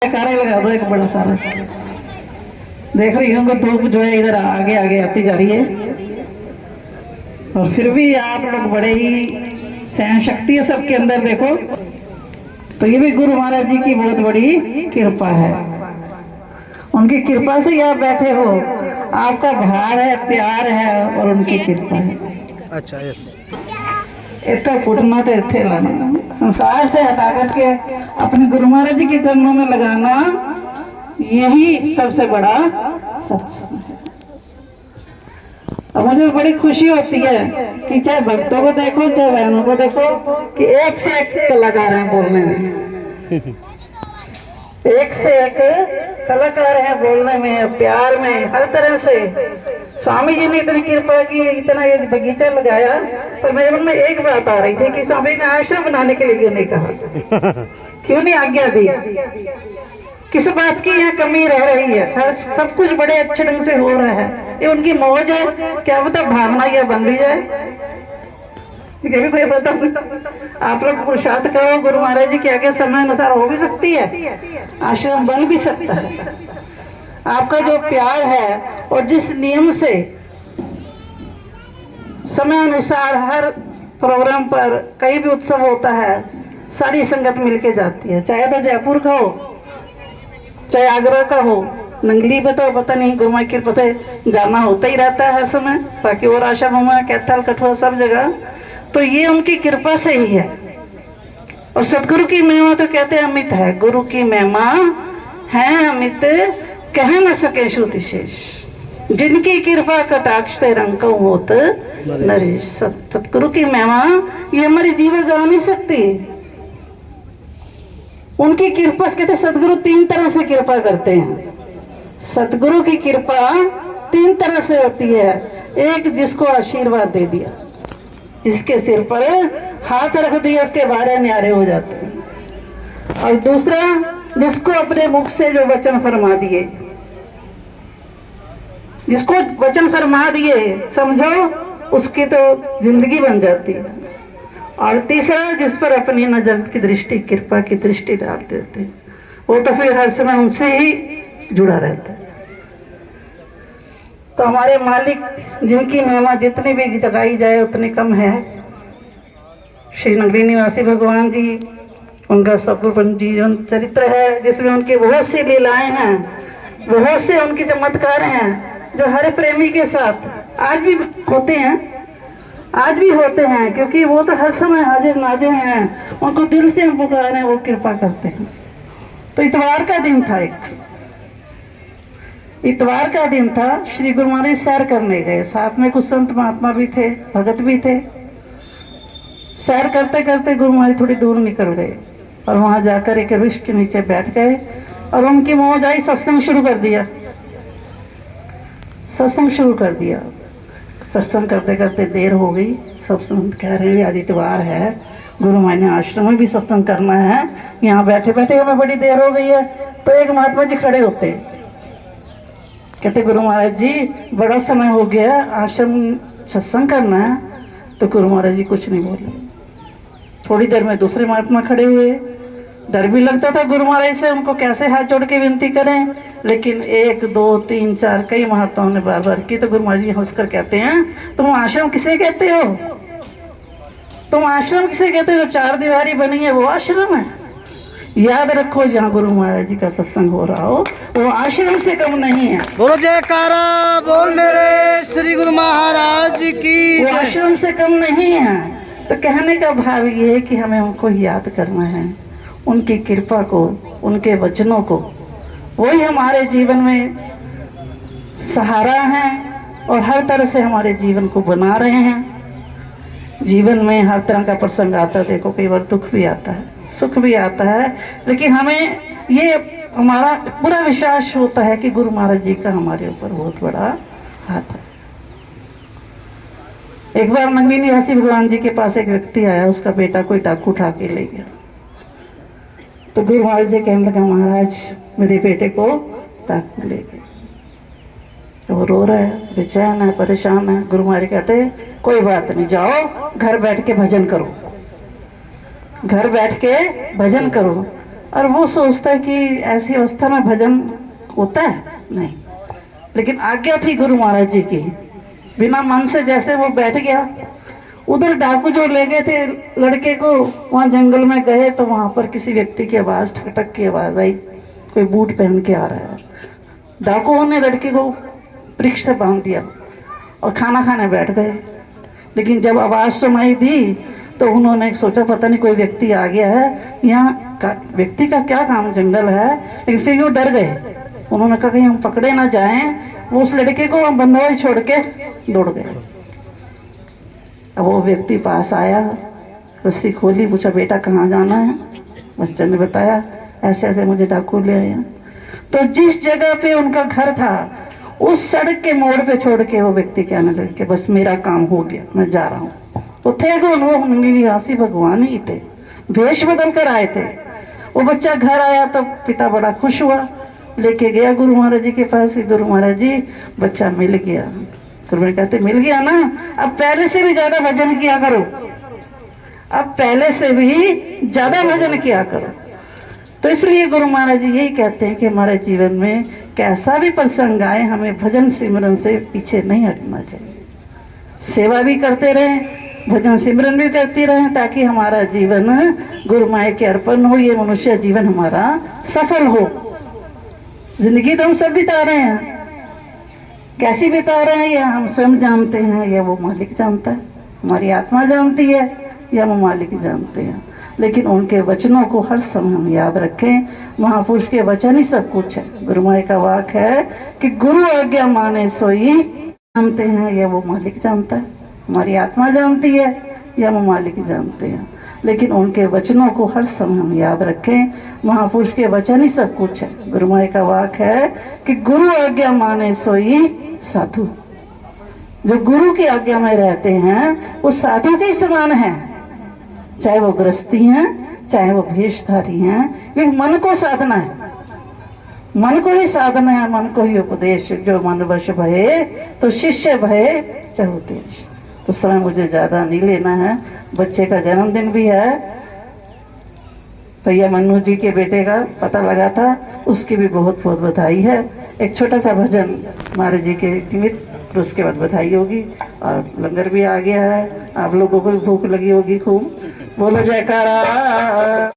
कार्य लगा दो एक बड़ा सारा। देख रही हूँ धूप जो है इधर आगे आगे आती जा रही है, और फिर भी आप लोग बड़े ही सहन शक्ति है सबके अंदर। देखो तो ये भी गुरु महाराज जी की बहुत बड़ी कृपा है। उनकी कृपा से आप बैठे हो, आपका भार है, प्यार है, और उनकी कृपा है। अच्छा यस इतना फुटना तो इतने लाना, संसार से हटा करके अपने गुरु महाराज जी के चरणों में लगाना, यही सबसे बड़ा सत्संग है। अब मुझे बड़ी खुशी होती है कि चाहे भक्तों को देखो चाहे बहनों को देखो कि एक से एक कलाकार हैं बोलने में, एक से एक कलाकार है बोलने में, प्यार में, हर तरह से। स्वामी जी ने इतनी कृपा की, इतना ये बगीचा लगाया, तो मेरे मन में एक बात आ रही थी कि स्वामी ने आश्रम बनाने के लिए क्यों नहीं कहा, क्यों नहीं आज्ञा दी, किस बात की यहाँ कमी रह रही है। हर सब कुछ बड़े अच्छे ढंग से हो रहा है, ये उनकी मौज है, क्या पता भावना यह बन भी जाए, भी कोई पता नहीं। आप लोग पुरुषार्थ करो, गुरु महाराज जी के आगे समय अनुसार हो भी सकती है, आश्रम बन भी सकता है। आपका जो प्यार है और जिस नियम से समय अनुसार हर प्रोग्राम पर कहीं भी उत्सव होता है, सारी संगत मिलके जाती है, चाहे तो जयपुर का हो चाहे आगरा का हो। नंगली पे तो पता नहीं, गुरु माई कृपा से जाना होता ही रहता है हर समय, बाकी और आश्रम में कैथल कठुआ सब जगह, तो ये उनकी कृपा से ही है। और सतगुरु की महिमा तो कहते हैं अमित है, गुरु की महिमा है अमित, कह न सके श्रुति शेष, जिनकी कृपा कटाक्ष से रंग होत नरेश। सतगुरु की महिमा ये हमारी जीवन गा नहीं सकती। उनकी कृपा कहते सतगुरु तीन तरह से कृपा करते हैं। सतगुरु की कृपा तीन तरह से होती है। एक, जिसको आशीर्वाद दे दिया, जिसके सिर पर हाथ रख दिया उसके बारे न्यारे हो जाते हैं। और दूसरा, जिसको अपने मुख से जो वचन फरमा दिए, जिसको वचन फरमा दिए समझो उसकी तो जिंदगी बन जाती है। और तीसरा, जिस पर अपनी नजर की दृष्टि, कृपा की दृष्टि डाल देते, वो तो फिर हर समय उनसे ही जुड़ा रहता है। तो हमारे मालिक जिनकी महिमा जितनी भी जगाई जाए उतनी कम है, श्री नगरी निवासी भगवान जी, उनका सपूर्ण जीवन चरित्र है जिसमें उनकी बहुत सी लीलाएं हैं, बहुत से उनके चमत्कार हैं जो हर प्रेमी के साथ आज भी होते हैं, आज भी होते हैं, क्योंकि वो तो हर समय हाजिर नाजिर हैं। उनको दिल से हम पुकार हैं, वो कृपा करते हैं। तो इतवार का दिन था, इतवार का दिन था, श्री गुरु महाराज सैर करने गए, साथ में कुछ संत महात्मा भी थे, भगत भी थे। सैर करते करते गुरु महाराज थोड़ी दूर निकल गए और वहां जाकर एक वृक्ष के नीचे बैठ गए और उनकी मौज आई, सत्संग शुरू कर दिया, सत्संग शुरू कर दिया। सत्संग करते करते देर हो गई, सब संत कह रहे हैं आज इतवार है, गुरु महाराज ने आश्रम में भी सत्संग करना है, यहाँ बैठे बैठे हमें बड़ी देर हो गई है। तो एक महात्मा जी खड़े होते, कहते गुरु महाराज जी बड़ा समय हो गया, आश्रम सत्संग करना है। तो गुरु महाराज जी कुछ नहीं बोले। थोड़ी देर में दूसरे महात्मा खड़े हुए, डर भी लगता था गुरु महाराज से, उनको कैसे हाथ जोड़ के विनती करें, लेकिन 1 2 3 4 कई महात्माओं ने बार बार की। तो गुरु महाराज जी हंसकर कहते हैं, तुम आश्रम किसे कहते हो, तुम आश्रम किसे कहते हो, 4 दीवारी बनी है वो आश्रम है। याद रखो, जहाँ गुरु महाराज जी का सत्संग हो रहा हो वो आश्रम से कम नहीं है। बोलो जयकारा बोल मेरे श्री गुरु महाराज की, वो आश्रम से कम नहीं है। तो कहने का भाव ये है कि हमें उनको याद करना है, उनकी कृपा को, उनके वचनों को, वही हमारे जीवन में सहारा है और हर तरह से हमारे जीवन को बना रहे हैं। जीवन में हर तरह का प्रसंग आता है, देखो कई बार दुख भी आता है, सुख भी आता है, लेकिन हमें ये हमारा पूरा विश्वास होता है कि गुरु महाराज जी का हमारे ऊपर बहुत बड़ा हाथ है। एक बार नगरी निवासी भगवान जी के पास एक व्यक्ति आया, उसका बेटा कोई डाकू उठा के ले गया। तो गुरु महाराज जी कहने लगा, महाराज मेरे बेटे को डाकू ले गए। तो वो रो रहा है, बेचैन है, परेशान है। गुरु महाराज कहते कोई बात नहीं, जाओ घर बैठ के भजन करो, घर बैठ के भजन करो। और वो सोचता है कि ऐसी अवस्था में भजन होता है नहीं। लेकिन आज्ञा थी गुरु महाराज जी की, बिना मन से जैसे वो बैठ गया। उधर डाकू जो ले गए थे लड़के को, वहां जंगल में गए तो वहां पर किसी व्यक्ति की आवाज, ठक ठक की आवाज आई, कोई बूट पहन के आ रहा है। डाकुओं ने लड़के को वृक्ष से बांध दिया और खाना खाने बैठ गए। लेकिन जब आवाज सुनाई दी तो उन्होंने सोचा पता नहीं कोई व्यक्ति आ गया है, यहाँ व्यक्ति का क्या काम, जंगल है। लेकिन फिर वो डर गए। उन्होंने कहा कहीं हम पकड़े ना जाएं। वो उस लड़के को बंधा हुआ छोड़ के दौड़ गए। अब वो व्यक्ति पास आया, रस्सी खोली, पूछा बेटा कहाँ जाना है। बच्चे ने बताया ऐसे ऐसे मुझे डाकू ले आया। तो जिस जगह पे उनका घर था उस सड़क के मोड़ पे छोड़ के वो व्यक्ति कहने लगे कि बस मेरा काम हो गया, मैं जा रहा हूँ। तो थे वो निवासी भगवान ही थे, वेश बदल कर आए थे। वो बच्चा घर आया तो पिता बड़ा खुश हुआ, लेके गया गुरु महाराज जी के पास कि गुरु महाराज जी बच्चा मिल गया। गुरु महाराज कहते मिल गया ना, अब पहले से भी ज्यादा भजन किया करो, अब पहले से भी ज्यादा भजन किया करो। तो इसलिए गुरु महाराज जी यही कहते हैं कि हमारे जीवन में कैसा भी प्रसंग आए, हमें भजन सिमरन से पीछे नहीं हटना चाहिए। सेवा भी करते रहें, भजन सिमरन भी करती रहें, ताकि हमारा जीवन गुरु माया के अर्पण हो, ये मनुष्य जीवन हमारा सफल हो। जिंदगी तो हम सब बिता रहे हैं, कैसी बिता रहे हैं यह हम स्वयं जानते हैं या वो मालिक जानता है। हमारी आत्मा जानती है या वो मालिक जानते हैं। लेकिन उनके वचनों को हर समय हम याद रखें। महापुरुष के वचन ही सब कुछ है। गुरु माया का वाक है कि गुरु आज्ञा माने सोई, जानते हैं या वो मालिक जानता है। हमारी आत्मा जानती है या वो मालिक जानते हैं। लेकिन उनके वचनों को हर समय हम याद रखें। महापुरुष के वचन ही सब कुछ है। गुरु माया का वाक है कि गुरु आज्ञा माने सोई साधु। जो गुरु की आज्ञा में रहते हैं वो साधु के समान है, चाहे वो गृहस्थी हैं चाहे वो भेषधारी हैं। क्योंकि मन को साधना है, मन को ही साधना है, मन को ही उपदेश। जो मन वश भये तो शिष्य भये चहुदेश। तो समय मुझे ज्यादा नहीं लेना है, बच्चे का जन्मदिन भी है। भैया मन्नू जी के बेटे का पता लगा था, उसकी भी बहुत बहुत बधाई है। एक छोटा सा भजन महाराज जी के निमित्त, फिर उसके बाद बधाई होगी। और लंगर भी आ गया है, आप लोगों को भी भूख लगी होगी खूब। बोलो जयकारा।